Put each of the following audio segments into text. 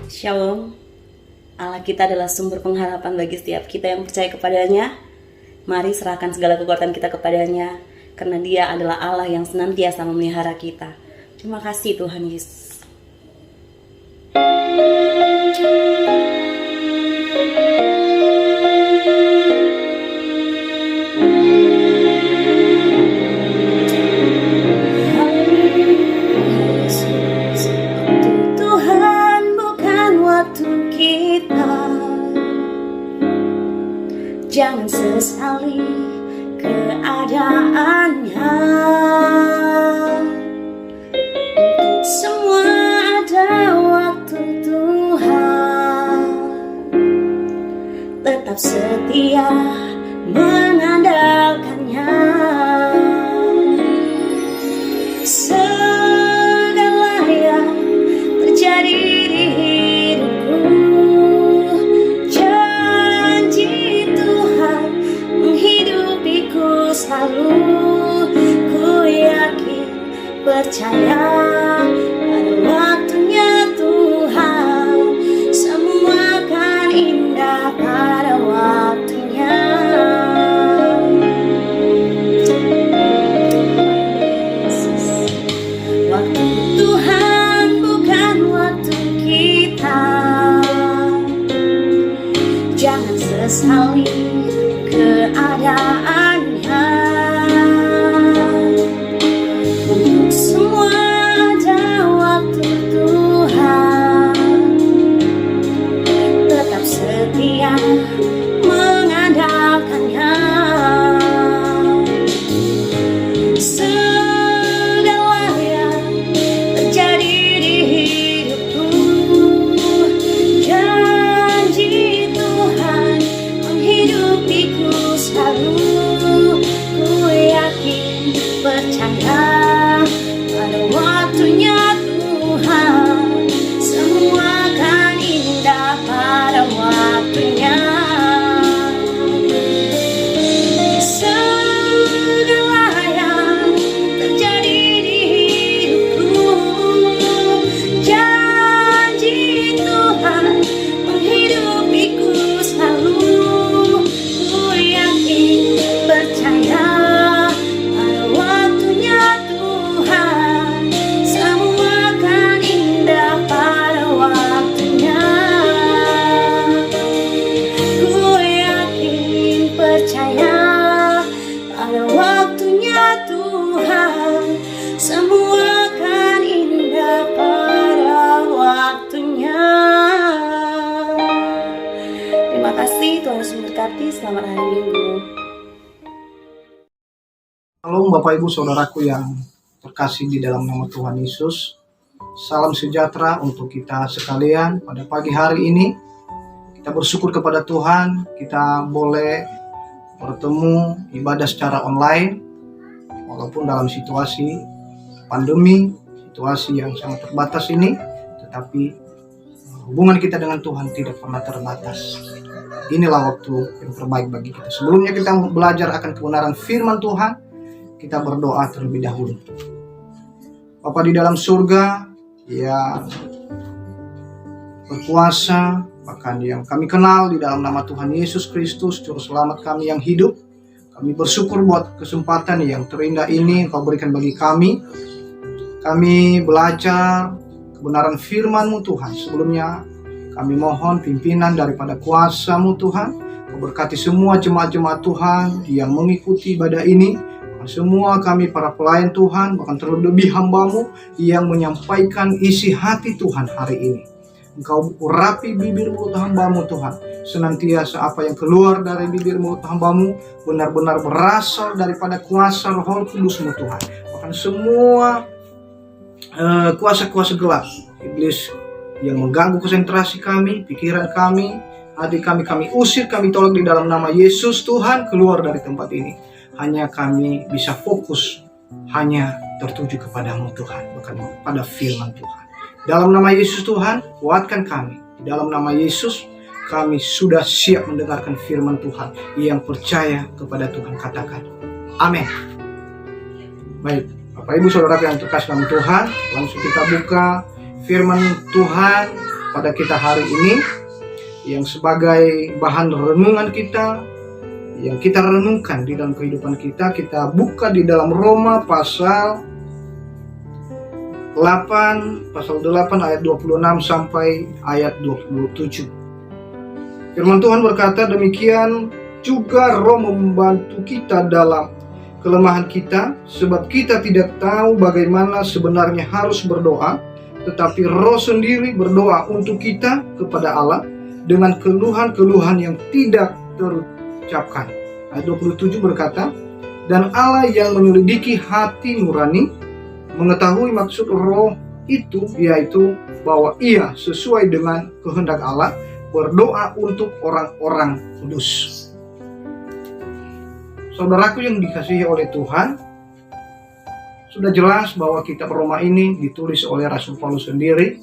Shalom. Allah kita adalah sumber pengharapan bagi setiap kita yang percaya kepadanya. Mari serahkan segala kekuatan kita kepadanya, karena Dia adalah Allah yang senantiasa memelihara kita. Terima kasih Tuhan Yesus. Jangan sesali keadaannya. Untuk semua ada waktu Tuhan. Tetap setia mengandalkannya. Segala yang terjadi di hidupku, selalu ku yakin, percaya pada waktunya Tuhan, semua akan indah pada waktunya. Waktu Tuhan bukan waktu kita. Jangan sesali keadaannya. Untuk semua ada waktu Tuhan. Tetap setia mengandalkannya. Segala yang terjadi di hidupku, janji Tuhan menghidupiku selalu. Ku yakin, percaya pada waktunya Tuhan, semua akan indah pada waktunya. Segala yang terjadi di hidupku, janji Tuhan menghidupiku selalu. Ku yakin, percaya pada waktunya Tuhan, semua akan indah pada waktunya. Ku yakin, percaya pada waktunya Tuhan, semua akan indah pada waktunya. Terima kasih, Tuhan Yesus memberkati. Selamat hari Minggu. Halo Bapak Ibu Saudaraku yang terkasih di dalam nama Tuhan Yesus. Salam sejahtera untuk kita sekalian pada pagi hari ini. Kita bersyukur kepada Tuhan, kita boleh bertemu ibadah secara online, walaupun dalam situasi pandemi, situasi yang sangat terbatas ini, tetapi hubungan kita dengan Tuhan tidak pernah terbatas. Inilah waktu yang terbaik bagi kita. Sebelumnya kita belajar akan kebenaran firman Tuhan, kita berdoa terlebih dahulu. Bapa di dalam surga yang berkuasa, bahkan yang kami kenal di dalam nama Tuhan Yesus Kristus, Juru Selamat kami yang hidup, kami bersyukur buat kesempatan yang terindah ini Engkau berikan bagi kami. Kami belajar kebenaran firman-Mu Tuhan. Sebelumnya kami mohon pimpinan daripada kuasa-Mu Tuhan. Kau berkati semua jemaat-jemaat Tuhan yang mengikuti ibadah ini. Semua kami para pelayan Tuhan, bahkan terlebih hamba-Mu yang menyampaikan isi hati Tuhan hari ini. Engkau urapi bibir mulut hamba-Mu Tuhan. Senantiasa apa yang keluar dari bibir mulut hamba-Mu benar-benar berasal daripada kuasa Roh Kudus-Mu Tuhan. Bahkan semua kuasa-kuasa gelap, iblis yang mengganggu konsentrasi kami, pikiran kami, hati kami usir, kami tolak di dalam nama Yesus Tuhan, keluar dari tempat ini. Hanya kami bisa fokus, hanya tertuju kepadamu Tuhan, bukan pada firman Tuhan. Dalam nama Yesus Tuhan, kuatkan kami. Di dalam nama Yesus, kami sudah siap mendengarkan firman Tuhan. Yang percaya kepada Tuhan katakan, amin. Baik, Bapak Ibu Saudara yang terkasih dalam Tuhan, langsung kita buka firman Tuhan pada kita hari ini yang sebagai bahan renungan kita, yang kita renungkan di dalam kehidupan kita. Kita buka di dalam Roma pasal 8 ayat 26 sampai ayat 27. Firman Tuhan berkata, demikian juga Roh membantu kita dalam kelemahan kita, sebab kita tidak tahu bagaimana sebenarnya harus berdoa, tetapi Roh sendiri berdoa untuk kita kepada Allah dengan keluhan-keluhan yang tidak terucapkan. Ayat 27 berkata, dan Allah yang menyelidiki hati nurani mengetahui maksud Roh itu, yaitu bahwa ia sesuai dengan kehendak Allah berdoa untuk orang-orang kudus. Saudaraku yang dikasihi oleh Tuhan, sudah jelas bahwa kitab Roma ini ditulis oleh Rasul Paulus sendiri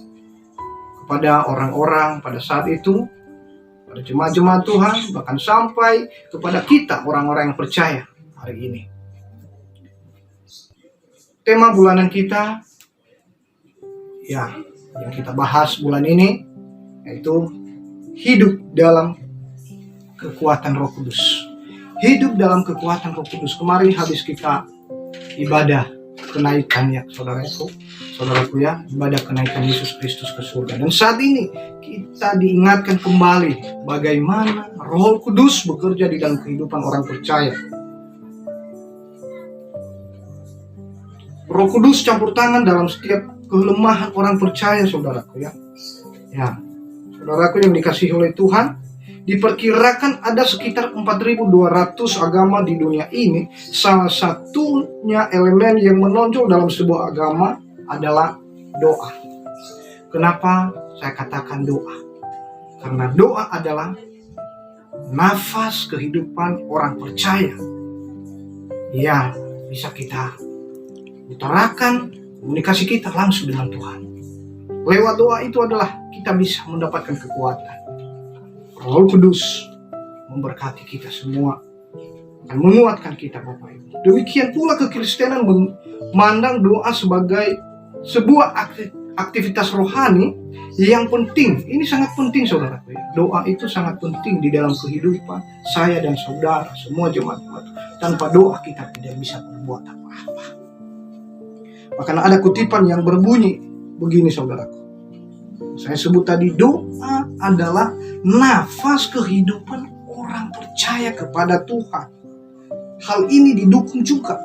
kepada orang-orang pada saat itu, pada jemaat-jemaat Tuhan, bahkan sampai kepada kita orang-orang yang percaya hari ini. Tema bulanan kita, ya, yang kita bahas bulan ini, yaitu hidup dalam kekuatan Roh Kudus. Hidup dalam kekuatan Roh Kudus. Kemarin habis kita ibadah kenaikan ya saudaraku ya, ibadah kenaikan Yesus Kristus ke surga. Dan saat ini kita diingatkan kembali bagaimana Roh Kudus bekerja di dalam kehidupan orang percaya. Roh Kudus campur tangan dalam setiap kelemahan orang percaya, saudaraku ya. Ya, saudaraku yang dikasihi oleh Tuhan, diperkirakan ada sekitar 4.200 agama di dunia ini. Salah satunya elemen yang menonjol dalam sebuah agama adalah doa. Kenapa saya katakan doa? Karena doa adalah nafas kehidupan orang percaya. Ya, bisa kita utarakan komunikasi kita langsung dengan Tuhan. Lewat doa itu adalah kita bisa mendapatkan kekuatan. Roh Kudus memberkati kita semua dan menguatkan kita, Bapak Ibu. Demikian pula kekristenan memandang doa sebagai sebuah aktivitas rohani yang penting. Ini sangat penting, saudara. Doa itu sangat penting di dalam kehidupan saya dan saudara, semua jemaat-jemaat. Tanpa doa kita tidak bisa berbuat apa-apa. Bahkan ada kutipan yang berbunyi begini, saudaraku. Saya sebut tadi, doa adalah nafas kehidupan orang percaya kepada Tuhan. Hal ini didukung juga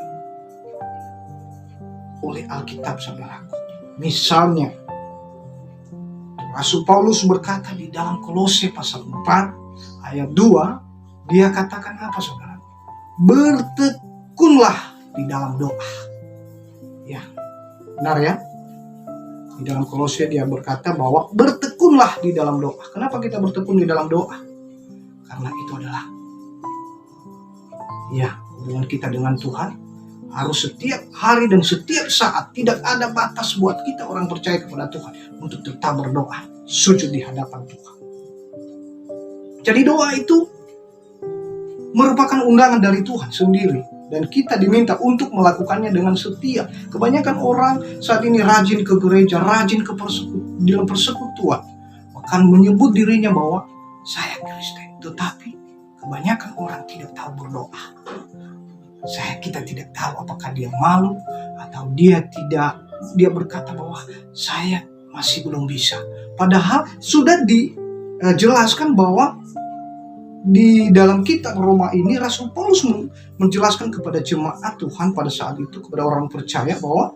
oleh Alkitab, saudaraku. Misalnya, Rasul Paulus berkata di dalam Kolose pasal 4 ayat 2, dia katakan apa, saudaraku? Bertekunlah di dalam doa. Ya, benar ya? Di dalam Kolose dia berkata bahwa bertekunlah di dalam doa. Kenapa kita bertekun di dalam doa? Karena itu adalah ya, hubungan kita dengan Tuhan harus setiap hari dan setiap saat. Tidak ada batas buat kita orang percaya kepada Tuhan untuk tetap berdoa, sujud di hadapan Tuhan. Jadi doa itu merupakan undangan dari Tuhan sendiri. Dan kita diminta untuk melakukannya dengan setia. Kebanyakan orang saat ini rajin ke gereja, rajin ke dalam persekutuan. Bahkan menyebut dirinya bahwa saya Kristen. Tetapi kebanyakan orang tidak tahu berdoa. Kita tidak tahu apakah dia malu atau dia berkata bahwa saya masih belum bisa. Padahal sudah dijelaskan bahwa di dalam kitab Roma ini Rasul Paulus menjelaskan kepada jemaat Tuhan pada saat itu, kepada orang percaya, bahwa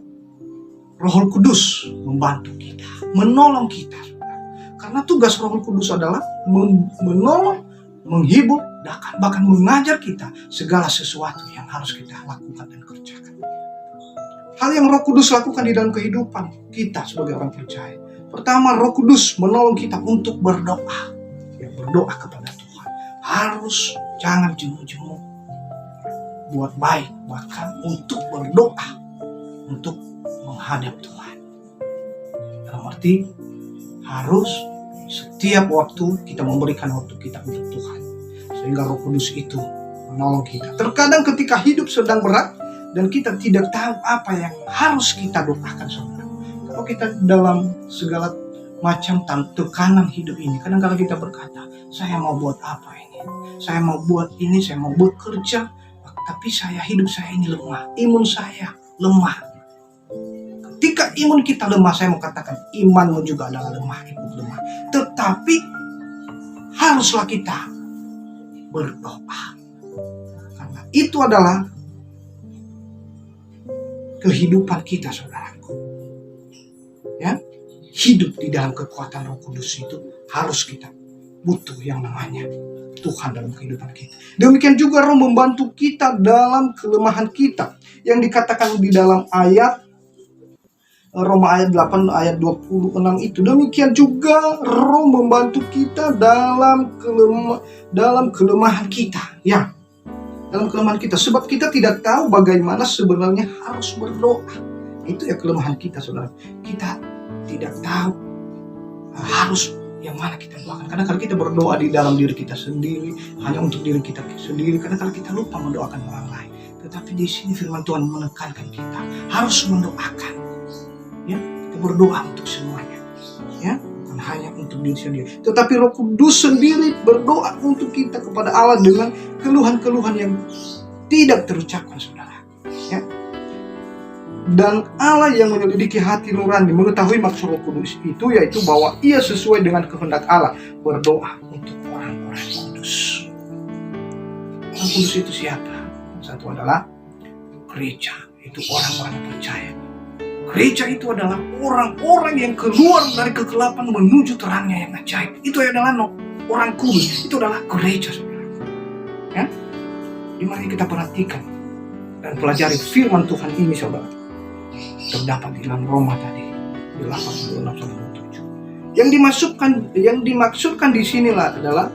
Roh Kudus membantu kita, menolong kita. Karena tugas Roh Kudus adalah menolong, menghibur, bahkan mengajar kita segala sesuatu yang harus kita lakukan dan kerjakan. Hal yang Roh Kudus lakukan di dalam kehidupan kita sebagai orang percaya. Pertama, Roh Kudus menolong kita untuk berdoa. Ya, berdoa kepada Tuhan. Harus jangan jemu-jemu buat baik, bahkan untuk berdoa, untuk menghadap Tuhan. Dalam arti harus setiap waktu kita memberikan waktu kita untuk Tuhan, sehingga Roh Kudus itu menolong kita. Terkadang ketika hidup sedang berat, dan kita tidak tahu apa yang harus kita doakan, saudara. Kalau kita dalam segala macam tekanan hidup ini, kadang-kadang kita berkata, saya mau buat apa ini? Saya mau buat ini, saya mau bekerja, tapi hidup saya ini lemah, imun saya lemah. Ketika imun kita lemah, saya mau katakan imanmu juga adalah lemah, ikut lemah. Tetapi haruslah kita berdoa, karena itu adalah kehidupan kita, saudaraku. Ya, hidup di dalam kekuatan Roh Kudus itu harus kita butuh yang namanya Tuhan dalam kehidupan kita. Demikian juga Roh membantu kita dalam kelemahan kita, yang dikatakan di dalam ayat Roma ayat 8 ayat 26 itu. Demikian juga Roh membantu kita dalam kelemahan kita, ya, dalam kelemahan kita, sebab kita tidak tahu bagaimana sebenarnya harus berdoa. Itu ya kelemahan kita, saudara. Kita tidak tahu harus yang mana kita doakan. Kadang-kadang kita berdoa di dalam diri kita sendiri, hanya untuk diri kita sendiri. Kadang-kadang kita lupa mendoakan orang lain. Tetapi di sini firman Tuhan menekankan kita harus mendoakan. Ya, kita berdoa untuk semuanya. Ya, bukan hanya untuk diri sendiri. Tetapi Roh Kudus sendiri berdoa untuk kita kepada Allah dengan keluhan-keluhan yang tidak terucapkan, saudara. Ya. Dan Allah yang menyelidiki hati nurani mengetahui maksud Roh Kudus itu, yaitu bahwa ia sesuai dengan kehendak Allah berdoa untuk orang-orang kudus. Orang kudus itu siapa? Satu adalah gereja, itu orang-orang yang percaya. Gereja itu adalah orang-orang yang keluar dari kegelapan menuju terangnya yang ajaib. Itu adalah orang kudus, itu adalah gereja, saudara. Ya? Dimana kita perhatikan dan pelajari firman Tuhan ini, saudara, terdapat di dalam Roma tadi 8:26-27. Yang dimaksudkan di sinilah adalah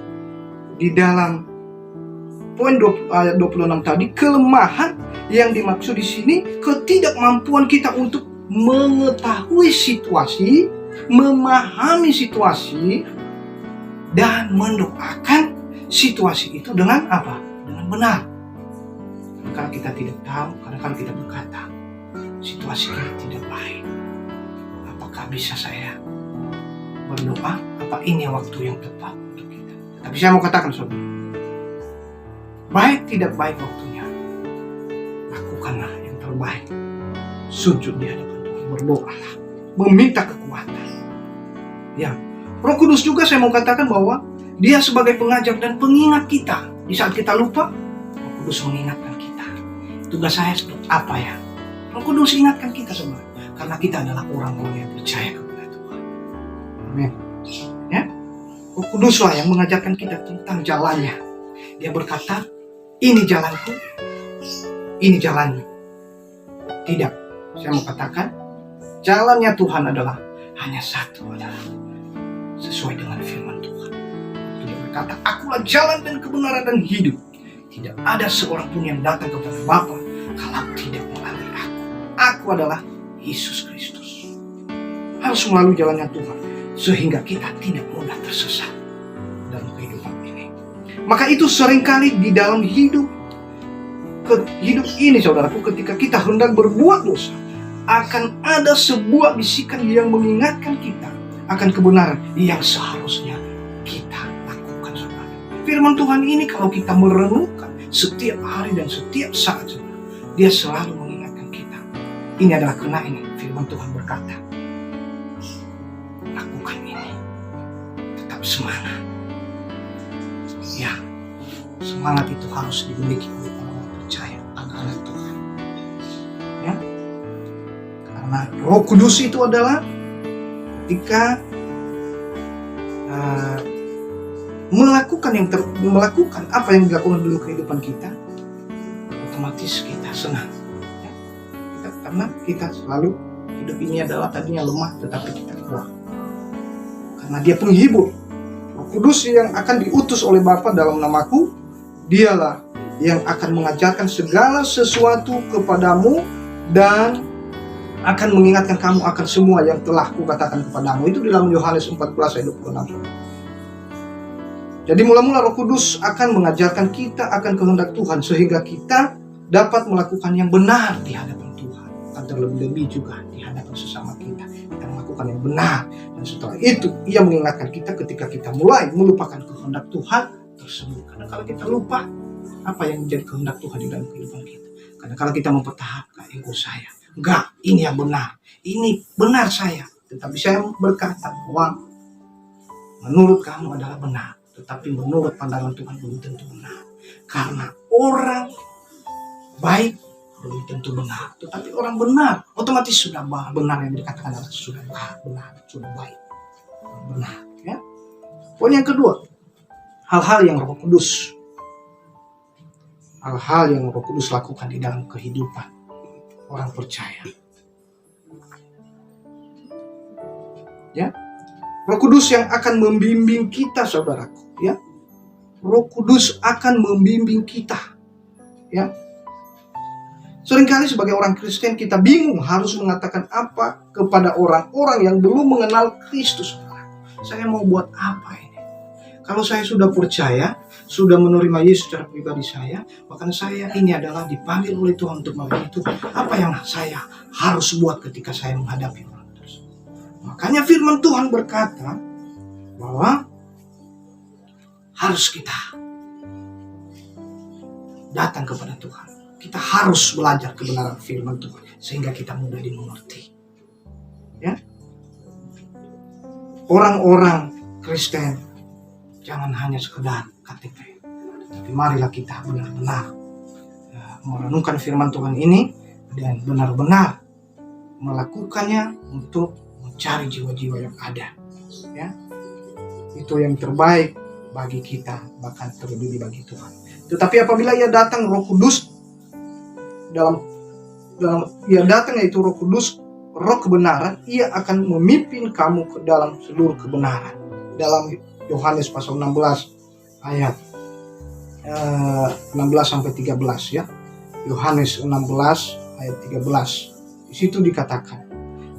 di dalam poin ayat 26 tadi, kelemahan yang dimaksud di sini ketidakmampuan kita untuk mengetahui situasi, memahami situasi, dan mendoakan situasi itu dengan apa? Dengan benar. Karena kita tidak tahu, kadang-kadang kita berkata, situasi kita tidak baik. Apakah bisa saya berdoa? Apa ini waktu yang tepat untuk kita? Tapi saya mau katakan, saudara, baik tidak baik waktunya, lakukanlah yang terbaik. Sujud di hadapan Tuhan, berdoalah, meminta kekuatan. Ya, Roh Kudus juga saya mau katakan bahwa Dia sebagai pengajar dan pengingat kita. Di saat kita lupa, Roh Kudus mengingatkan kita. Tugas saya seperti apa ya? Roh Kudus ingatkan kita semua, karena kita adalah orang-orang yang percaya kepada Tuhan. Amin. Ya, Roh Kuduslah yang mengajarkan kita tentang jalannya. Dia berkata, ini jalanku, ini jalanmu. Tidak, saya mau katakan, jalannya Tuhan adalah hanya satu, adalah sesuai dengan firman Tuhan. Dia berkata, akulah jalan dan kebenaran dan hidup. Tidak ada seorang pun yang datang kepada Bapa kalau tidak melalui aku. Aku adalah Yesus Kristus. Harus melalui jalannya Tuhan, sehingga kita tidak mudah tersesat dalam kehidupan ini. Maka itu seringkali di dalam hidup ini, saudaraku, ketika kita hendak berbuat dosa, akan ada sebuah bisikan yang mengingatkan kita akan kebenaran yang seharusnya kita lakukan, saudara. Firman Tuhan ini kalau kita merenungkan setiap hari dan setiap saat, saudara, Dia selalu mengingatkan kita. Ini adalah kena ini, firman Tuhan berkata, lakukan ini, tetap semangat. Ya, semangat itu harus dimiliki oleh orang percaya akan Tuhan. Ya, karena Roh Kudus itu adalah ketika melakukan apa yang dilakukan dalam kehidupan kita, otomatis kita senang. Ya, karena kita selalu hidup ini adalah tadinya lemah, tetapi kita kuat. Karena Dia penghibur. Roh Kudus yang akan diutus oleh Bapa dalam namaku, Dialah yang akan mengajarkan segala sesuatu kepadamu dan akan mengingatkan kamu akan semua yang telah kukatakan kepadamu. Itu di dalam Yohanes 14 ayat 26. Jadi mula-mula Roh Kudus akan mengajarkan kita akan kehendak Tuhan, sehingga kita dapat melakukan yang benar di hadapan Tuhan, dan terlebih-lebih juga di hadapan sesama kita. Kita melakukan yang benar, dan setelah itu ia mengingatkan kita ketika kita mulai melupakan kehendak Tuhan tersebut. Karena kalau kita lupa apa yang menjadi kehendak Tuhan di dalam kehidupan kita, karena kalau kita mempertahankan ego saya, enggak, ini yang benar, ini benar saya, tetapi saya berkata bahwa menurut kamu adalah benar, tetapi menurut pandangan Tuhan belum tentu benar. Karena orang baik belum tentu benar, tetapi orang benar otomatis sudah benar, yang dikatakan adalah sudah benar, sudah baik, benar. Ya. Poin yang kedua, hal-hal yang Roh Kudus lakukan di dalam kehidupan orang percaya. Ya, Roh Kudus yang akan membimbing kita, saudaraku. Ya, Roh Kudus akan membimbing kita. Ya, seringkali sebagai orang Kristen kita bingung harus mengatakan apa kepada orang-orang yang belum mengenal Kristus. Saya mau buat apa ini? Kalau saya sudah percaya, sudah menerima Yesus secara pribadi saya, bahkan saya ini adalah dipanggil oleh Tuhan untuk melayani Tuhan. Apa yang saya harus buat ketika saya menghadapi orang tersebut? Makanya firman Tuhan berkata bahwa harus kita datang kepada Tuhan. Kita harus belajar kebenaran firman Tuhan sehingga kita mudah dimengerti. Ya, orang-orang Kristen jangan hanya sekedar KTP, tapi marilah kita benar-benar merenungkan firman Tuhan ini dan benar-benar melakukannya untuk mencari jiwa-jiwa yang ada. Ya, itu yang terbaik bagi kita, bahkan terlebih bagi Tuhan. Tetapi apabila ia datang Roh Kudus dalam ia datang, yaitu Roh Kudus, Roh kebenaran, ia akan memimpin kamu ke dalam seluruh kebenaran. Dalam Yohanes pasal 16 ayat 16 sampai 13 ya. Yohanes 16 ayat 13. Di situ dikatakan,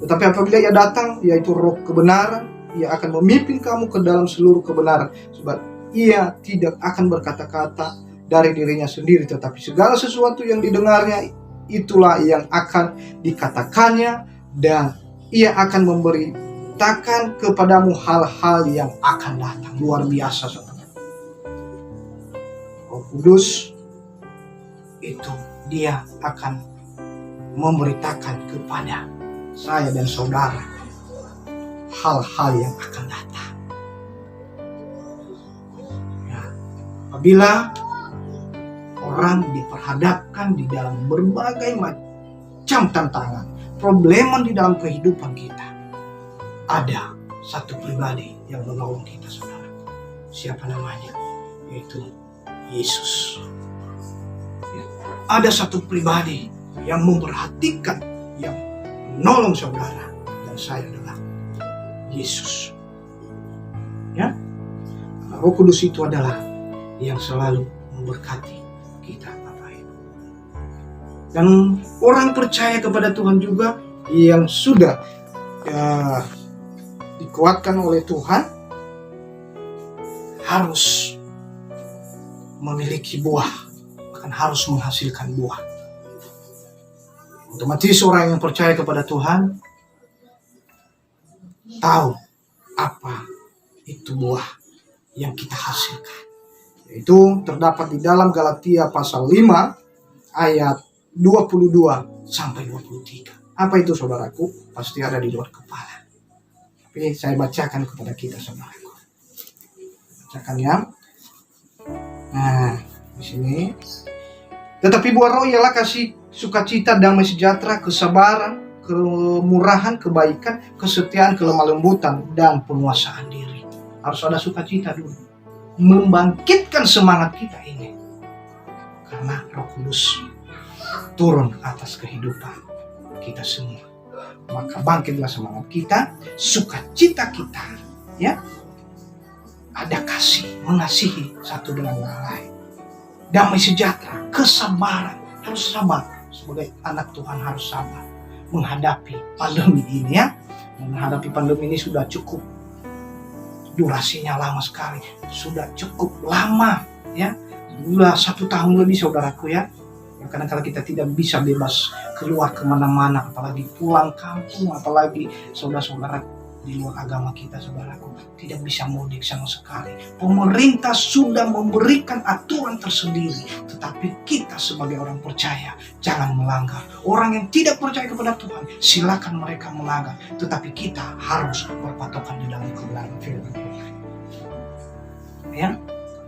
tetapi apabila ia datang, yaitu Roh kebenaran, ia akan memimpin kamu ke dalam seluruh kebenaran, sebab ia tidak akan berkata-kata dari dirinya sendiri, tetapi segala sesuatu yang didengarnya itulah yang akan dikatakannya, dan ia akan memberitakan kepadamu hal-hal yang akan datang. Luar biasa, saudara. Roh Kudus itu dia akan memberitakan kepada saya dan saudara hal-hal yang akan datang. Ya, apabila orang diperhadapkan di dalam berbagai macam tantangan, problema di dalam kehidupan kita, ada satu pribadi yang menolong kita, saudara. Siapa namanya? Yaitu Yesus. Ya. Ada satu pribadi yang memperhatikan, yang menolong saudara dan saya adalah Yesus. Ya, Roh Kudus itu adalah yang selalu memberkati kita, Bapak Ibu. Dan orang percaya kepada Tuhan juga yang sudah dikuatkan oleh Tuhan harus memiliki buah, bahkan harus menghasilkan buah. Otomatis orang yang percaya kepada Tuhan tahu apa itu buah yang kita hasilkan. Yaitu terdapat di dalam Galatia pasal 5 ayat 22 sampai 23. Apa itu, saudaraku? Pasti ada di luar kepala. Tapi saya bacakan kepada kita, saudaraku. Bacakan ya. Nah, di sini. Tetapi buah roh ialah kasih, sukacita, damai sejahtera, kesabaran, kemurahan, kebaikan, kesetiaan, kelemah lembutan, dan penguasaan diri. Harus ada sukacita dulu, membangkitkan semangat kita ini, karena Roh Kudus turun atas kehidupan kita semua. Maka bangkitlah semangat kita, sukacita kita, ya. Ada kasih, mengasihi satu dengan yang lain, damai sejahtera, kesabaran. Harus sabar, sebagai anak Tuhan harus sabar menghadapi pandemi ini, ya. Menghadapi pandemi ini sudah cukup, durasinya lama sekali, sudah cukup lama, ya. Sudah 1 tahun lebih, saudaraku, ya. Kadang-kadang kita tidak bisa bebas keluar kemana-mana, apalagi pulang kampung, apalagi saudara-saudara di luar agama kita, saudaraku, tidak bisa mudik sama sekali. Pemerintah sudah memberikan aturan tersendiri, tetapi kita sebagai orang percaya jangan melanggar. Orang yang tidak percaya kepada Tuhan, silakan mereka melanggar, tetapi kita harus berpatokan di dalam kebenaran firman Tuhan. Ya,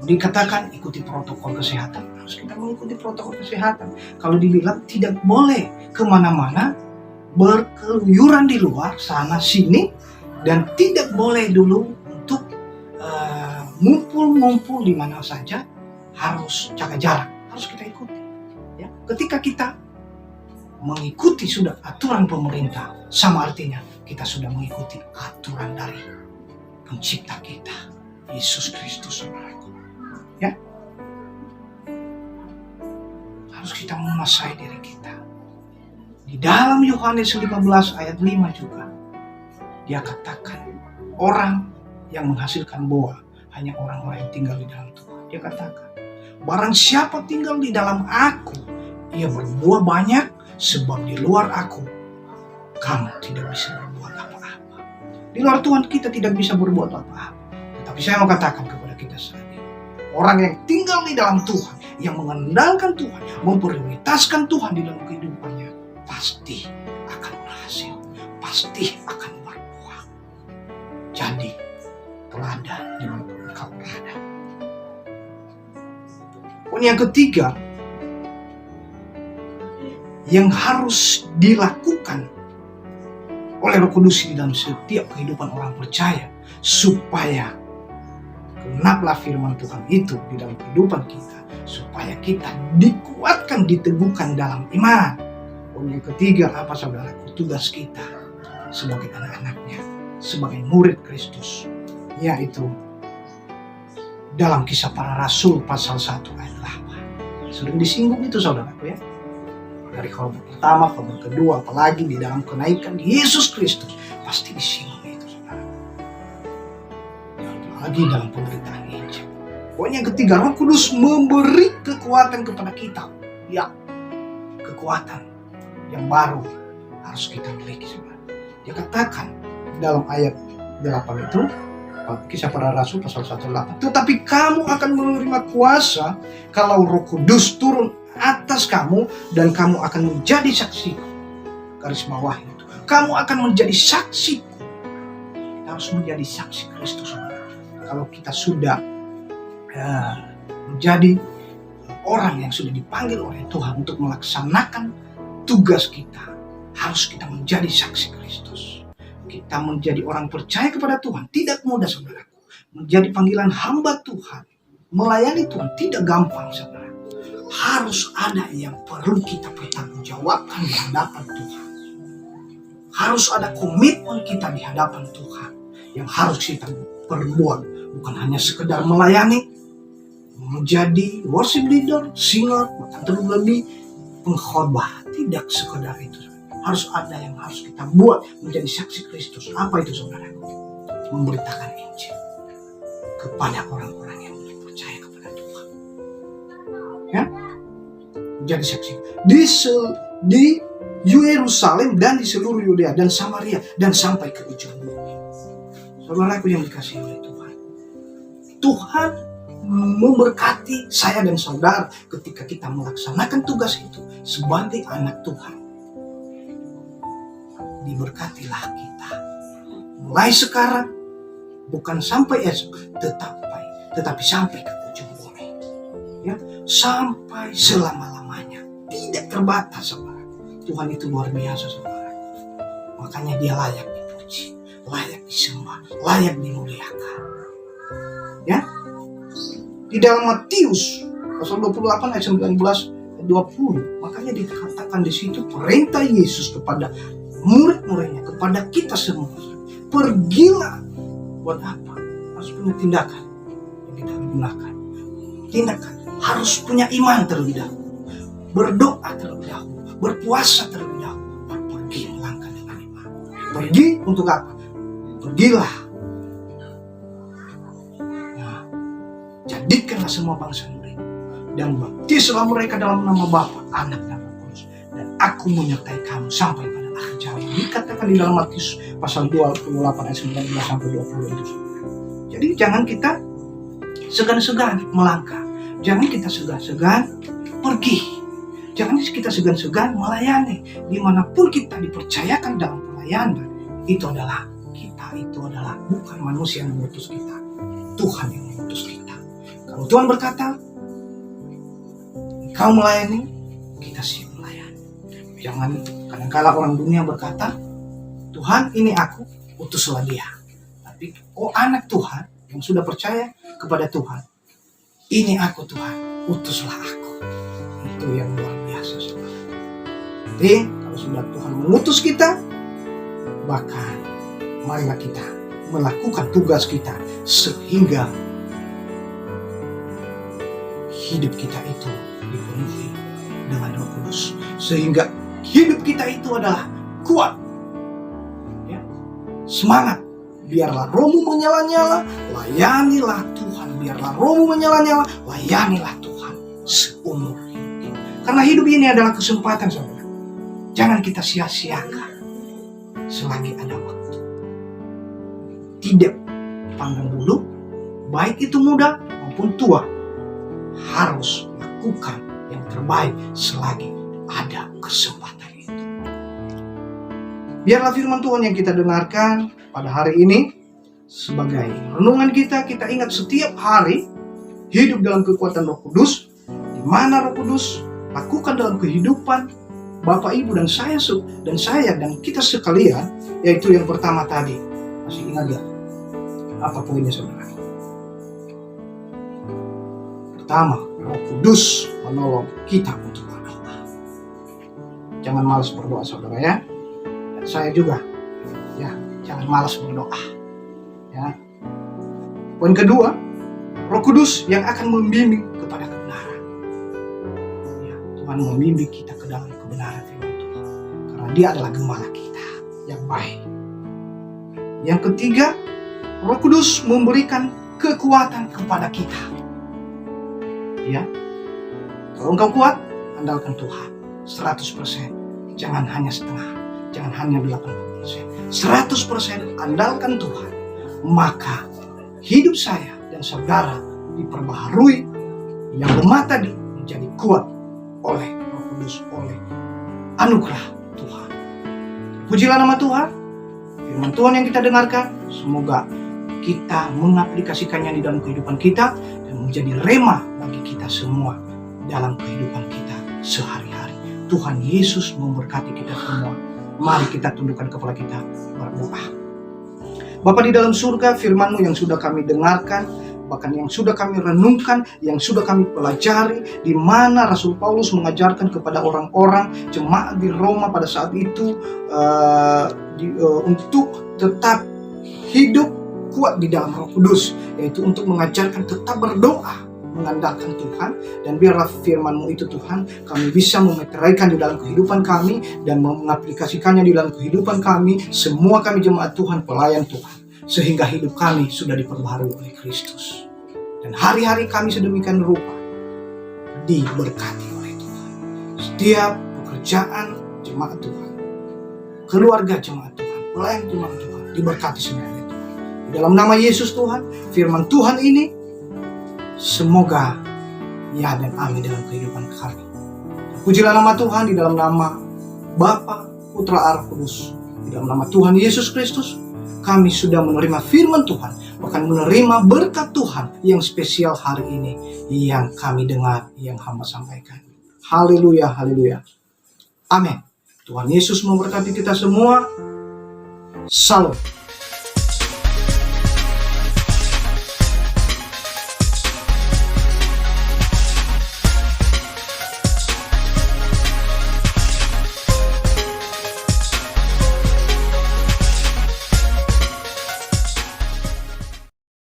dikatakan ikuti protokol kesehatan, harus kita mengikuti protokol kesehatan. Kalau dibilang tidak boleh kemana-mana, berkeluyuran di luar sana sini, dan tidak boleh dulu untuk ngumpul-ngumpul di mana saja, harus jaga jarak, harus kita ikuti. Ya, ketika kita mengikuti sudah aturan pemerintah, sama artinya kita sudah mengikuti aturan dari pencipta kita, Yesus Kristus, saudaraku. Ya, harus kita menguasai diri kita. Di dalam Yohanes 15 ayat 5 juga, dia katakan orang yang menghasilkan buah hanya orang-orang yang tinggal di dalam Tuhan. Dia katakan, barang siapa tinggal di dalam aku, ia berbuah banyak, sebab di luar aku kamu tidak bisa berbuat apa-apa. Di luar Tuhan kita tidak bisa berbuat apa-apa. Tetapi saya mau katakan kepada kita saat ini, orang yang tinggal di dalam Tuhan, yang mengandalkan Tuhan, memprioritaskan Tuhan di dalam kehidupannya, pasti akan berhasil, pasti akan berbuah. Jadi teladan di mana engkau berada. Poin yang ketiga yang harus dilakukan oleh Roh Kudus di dalam setiap kehidupan orang percaya, supaya genaplah firman Tuhan itu di dalam kehidupan kita, supaya kita dikuatkan, diteguhkan dalam iman. Poin yang ketiga apa, saudaraku? Tugas kita sebagai anak-anaknya, sebagai murid Kristus, yaitu dalam Kisah Para Rasul pasal 1 ayat 8. Sering disinggung itu, saudaraku, ya. Dari khotbah pertama, khotbah kedua, apalagi di dalam kenaikan Yesus Kristus, pasti disinggung itu, saudara. Apalagi dalam pemberitaan Injil. Poin yang ketiga, Roh Kudus memberi kekuatan kepada kita. Ya, kekuatan yang baru harus kita miliki, saudara. Dia katakan dalam ayat 8 itu, Kisah Para Rasul pasal 1:8, tetapi kamu akan menerima kuasa kalau Roh Kudus turun atas kamu, dan kamu akan menjadi saksiku. Garis bawah itu, kamu akan menjadi saksiku. Kita harus menjadi saksi Kristus. Kalau kita sudah menjadi orang yang sudah dipanggil oleh Tuhan untuk melaksanakan tugas kita, harus kita menjadi saksi Kristus. Kita menjadi orang percaya kepada Tuhan tidak mudah, saudaraku. Menjadi panggilan hamba Tuhan, melayani Tuhan tidak gampang, saudara. Harus ada yang perlu kita pertanggungjawabkan di hadapan Tuhan. Harus ada komitmen kita di hadapan Tuhan yang harus kita perbuat. Bukan hanya sekedar melayani, menjadi worship leader, singer, bahkan terlebih pengkhotbah. Tidak sekedar itu. Harus ada yang harus kita buat menjadi saksi Kristus. Apa itu, saudara? Memberitakan Injil kepada orang-orang yang percaya kepada Tuhan. Ya, menjadi saksi di Yerusalem dan di seluruh Yudea dan Samaria dan sampai ke ujung bumi. Saudaraku yang dikasihi oleh Tuhan, Tuhan memberkati saya dan saudara ketika kita melaksanakan tugas itu sebagai anak Tuhan. Diberkatilah kita mulai sekarang, bukan sampai esok, tetapi sampai ke ujung bumi, ya, sampai selama-lamanya, tidak terbatas, saudara. Tuhan itu luar biasa, saudara. Makanya dia layak dipuji, layak disembah, layak dimuliakan. Ya, di dalam Matius pasal 28 ayat 19-20, makanya dikatakan di situ perintah Yesus kepada murid-muridnya, kepada kita semua, pergilah. Buat apa? Harus punya tindakan yang kita gunakan. Tindakan harus punya iman terlebih dahulu, berdoa terlebih dahulu, berpuasa terlebih dahulu, baru pergi melangkah dengan iman. Pergi untuk apa? Pergilah. Nah, jadikanlah semua bangsa murid dan baptislah mereka dalam nama Bapa, Anak, dan Roh Kudus. Dan aku menyertai kamu sampai pada akhir zaman. Dikatakan di dalam Matius pasal 28 ayat 19 sampai 20 itu. Jadi jangan kita segan-segan melangkah. Jangan kita segan-segan pergi. Jangan kita segan-segan melayani. Dimanapun kita dipercayakan dalam pelayanan, itu adalah bukan manusia yang mengutus kita, Tuhan yang mengutus kita. Kalau Tuhan berkata, kau melayani, kita siap melayani. Jangan kadang-kala orang dunia berkata, Tuhan ini aku, utuslah dia. Tapi anak Tuhan yang sudah percaya kepada Tuhan, ini aku Tuhan, utuslah aku. Itu yang luar biasa saudara. Jadi kalau sudah Tuhan mengutus kita, bahkan marilah kita melakukan tugas kita sehingga hidup kita itu dipenuhi dengan Roh Kudus, sehingga hidup kita itu adalah kuat, ya. Semangat, biarlah rohmu menyala-nyala, layanilah Tuhan. Biarlah rohmu menyala-nyala, layanilah Tuhan seumur hidup. Karena hidup ini adalah kesempatan saudara. Jangan kita sia-siakan selagi ada waktu. Tidak pandang bulu, baik itu muda maupun tua, harus lakukan yang terbaik selagi ada kesempatan itu. Biarlah firman Tuhan yang kita dengarkan pada hari ini sebagai renungan kita ingat setiap hari hidup dalam kekuatan Roh Kudus, di mana Roh Kudus lakukan dalam kehidupan Bapak, Ibu, dan saya dan kita sekalian, yaitu yang pertama tadi. Masih ingat gak? Apa poinnya saudara? Pertama, Roh Kudus menolong kita untuk berdoa. Jangan malas berdoa saudara ya. Dan saya juga, ya, jangan malas berdoa. Ya. Poin kedua, Roh Kudus yang akan membimbing kepada kebenaran. Ya, Tuhan membimbing kita ke dalam kebenaran firman Tuhan. Karena Dia adalah gembala kita yang baik. Yang ketiga, Roh Kudus memberikan kekuatan kepada kita. Ya, kalau engkau kuat, andalkan Tuhan 100%. Jangan hanya setengah, jangan hanya 80%. 100% andalkan Tuhan. Maka hidup saya dan saudara diperbaharui, yang lemah tadi menjadi kuat oleh Roh Kudus, oleh anugerah Tuhan. Pujilah nama Tuhan. Firman Tuhan yang kita dengarkan, semoga kita mengaplikasikannya di dalam kehidupan kita dan menjadi rema bagi kita semua dalam kehidupan kita sehari-hari. Tuhan Yesus memberkati kita semua. Mari kita tundukkan kepala kita berdoa. Bapa di dalam surga, firman-Mu yang sudah kami dengarkan, bahkan yang sudah kami renungkan, yang sudah kami pelajari, di mana Rasul Paulus mengajarkan kepada orang-orang jemaat di Roma pada saat itu untuk tetap hidup kuat di dalam Roh Kudus, yaitu untuk mengajarkan tetap berdoa, mengandalkan Tuhan. Dan biarlah firman-Mu itu Tuhan, kami bisa memeteraikan di dalam kehidupan kami dan mengaplikasikannya di dalam kehidupan kami, semua kami jemaat Tuhan, pelayan Tuhan, sehingga hidup kami sudah diperbaharui oleh Kristus. Dan hari-hari kami sedemikian rupa diberkati oleh Tuhan. Setiap pekerjaan jemaat Tuhan, keluarga jemaat Tuhan, pelayan jemaat Tuhan, diberkati semua oleh Tuhan. Di dalam nama Yesus Tuhan, firman Tuhan ini semoga ya dan amin dalam kehidupan kami. Pujilah nama Tuhan di dalam nama Bapa, Putra, Roh Kudus. Di dalam nama Tuhan Yesus Kristus, kami sudah menerima firman Tuhan, bahkan menerima berkat Tuhan yang spesial hari ini yang kami dengar, yang hamba sampaikan. Haleluya, haleluya. Amin. Tuhan Yesus memberkati kita semua. Salam.